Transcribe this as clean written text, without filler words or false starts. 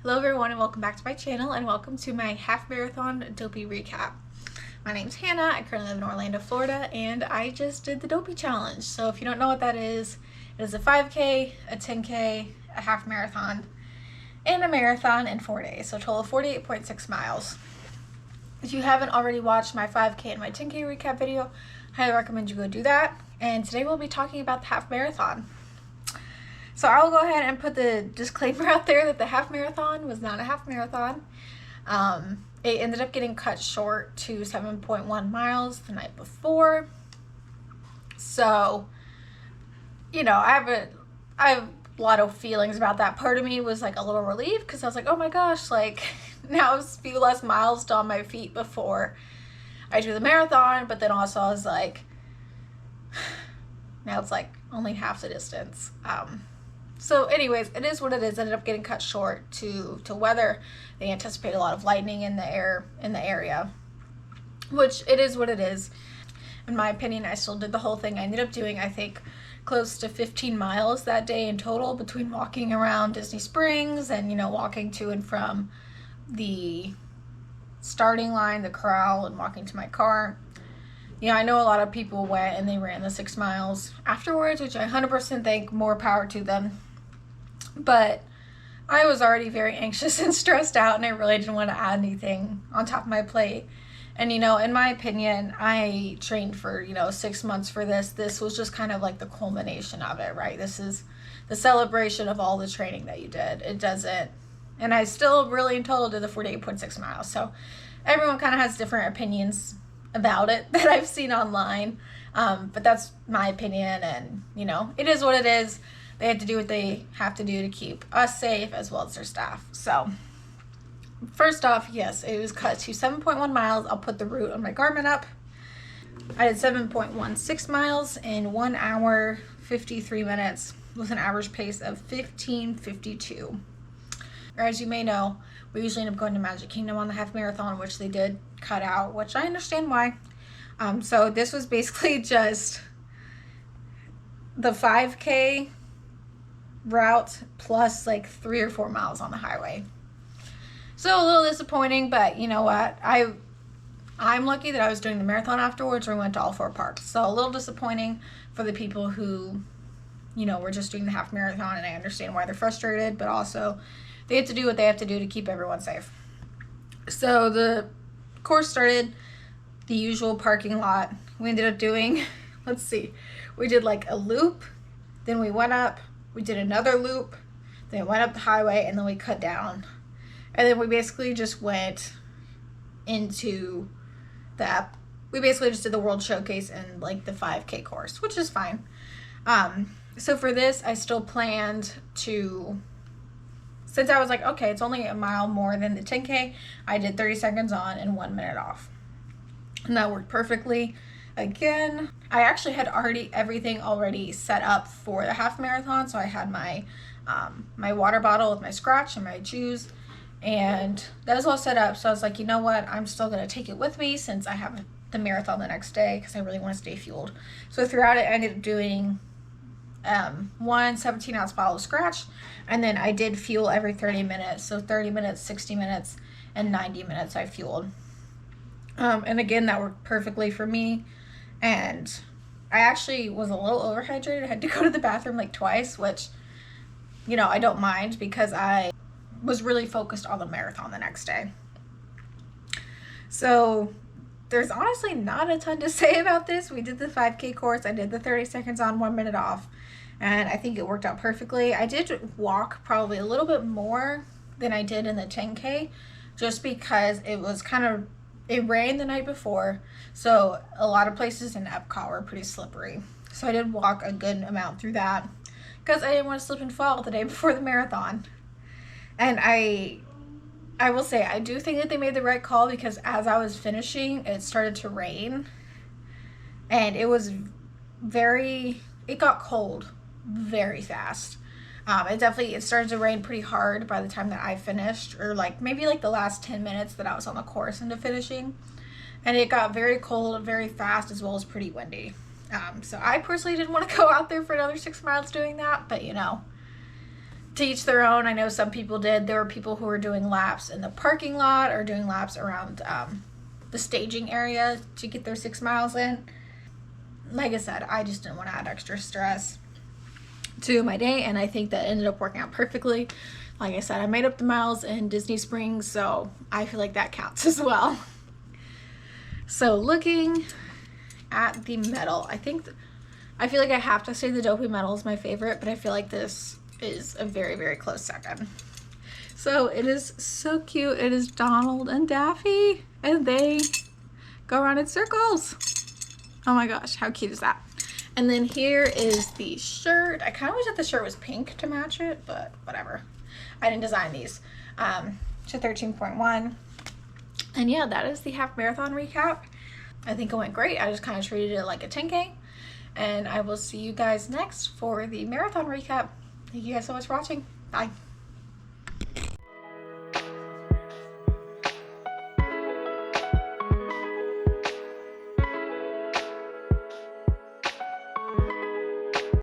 Hello everyone and welcome back to my channel and welcome to my half marathon Dopey recap. My name's Hannah, I currently live in Orlando, Florida, and I just did the Dopey challenge. So if you don't know what that is, it is a 5K, a 10K, a half marathon, and a marathon in 4 days. So a total of 48.6 miles. If you haven't already watched my 5K and my 10K recap video, I highly recommend you go do that. And today we'll be talking about the half marathon. So I'll go ahead and put the disclaimer out there that the half marathon was not a half marathon. It ended up getting cut short to 7.1 miles the night before. So, you know, I have a lot of feelings about that. Part of me was like a little relieved because I was like, oh my gosh, like now it's a few less miles on my feet before I do the marathon. But then also I was like, now it's like only half the distance. So anyways, it is what it is. It ended up getting cut short to weather. They anticipate a lot of lightning in the area, which it is what it is. In my opinion, I still did the whole thing. I ended up doing, I think, close to 15 miles that day in total between walking around Disney Springs and, you know, walking to and from the starting line, the corral, and walking to my car. You know, I know a lot of people went and they ran the 6 miles afterwards, which I 100% think more power to them. But I was already very anxious and stressed out, and I really didn't want to add anything on top of my plate. And, you know, in my opinion, I trained for, 6 months for this. This was just kind of like the culmination of it, right? This is the celebration of all the training that you did. It doesn't, and I still really in total did the 48.6 miles. So everyone kind of has different opinions about it that I've seen online. But that's my opinion, and, you know, it is what it is. They have to do what they have to do to keep us safe as well as their staff. So first off, yes, it was cut to 7.1 miles. I'll put the route on my Garmin up. I did 7.16 miles in 1 hour, 53 minutes with an average pace of 15:52. Or as you may know, we usually end up going to Magic Kingdom on the half marathon, which they did cut out, which I understand why. So this was basically just the 5K route plus like 3 or 4 miles on the highway. So a little disappointing, but you know what? I'm lucky that I was doing the marathon afterwards, or we went to all 4 parks. So a little disappointing for the people who, you know, were just doing the half marathon, and I understand why they're frustrated, but also they have to do what they have to do to keep everyone safe. So the course started the usual parking lot. We ended up doing, let's see, we did like a loop, then we went up, we did another loop, then we went up the highway, and then we cut down. And then we basically just went into that. We basically just did the World Showcase and like the 5K course, which is fine. So for this, I still planned to, since I was like, okay, it's only a mile more than the 10K, I did 30 seconds on and 1 minute off. And that worked perfectly. Again, I actually had everything already set up for the half marathon. So I had my my water bottle with my scratch and my juice, and that was all set up. So I was like, you know what, I'm still going to take it with me since I have the marathon the next day, because I really want to stay fueled. So throughout it, I ended up doing one 17-ounce bottle of scratch, and then I did fuel every 30 minutes. So 30 minutes, 60 minutes, and 90 minutes I fueled. And again, that worked perfectly for me. And I actually was a little overhydrated. I had to go to the bathroom like twice, which, you know, I don't mind because I was really focused on the marathon the next day. So there's honestly not a ton to say about this. We did the 5K course. I did the 30 seconds on, 1 minute off, and I think it worked out perfectly. I did walk probably a little bit more than I did in the 10K, just because it rained the night before, so a lot of places in Epcot were pretty slippery. So I did walk a good amount through that because I didn't want to slip and fall the day before the marathon. And I will say, I do think that they made the right call, because as I was finishing, it started to rain, and it got cold very fast. It started to rain pretty hard by the time that I finished, or like maybe like the last 10 minutes that I was on the course into finishing. And it got very cold very fast, as well as pretty windy. So I personally didn't want to go out there for another 6 miles doing that, but you know, to each their own. I know some people did. There were people who were doing laps in the parking lot or doing laps around the staging area to get their 6 miles in. Like I said, I just didn't want to add extra stress to my day, and I think that ended up working out perfectly. Like I said, I made up the miles in Disney Springs, so I feel like that counts as well. So looking at the medal, I feel like I have to say the Dopey medal is my favorite, but I feel like this is a very, very close second. So it is so cute. It is Donald and Daffy, and they go around in circles. Oh my gosh, how cute is that? And then here is the shirt. I kind of wish that the shirt was pink to match it, but whatever. I didn't design these. To 13.1. And yeah, that is the half marathon recap. I think it went great. I just kind of treated it like a 10K. And I will see you guys next for the marathon recap. Thank you guys so much for watching. Bye.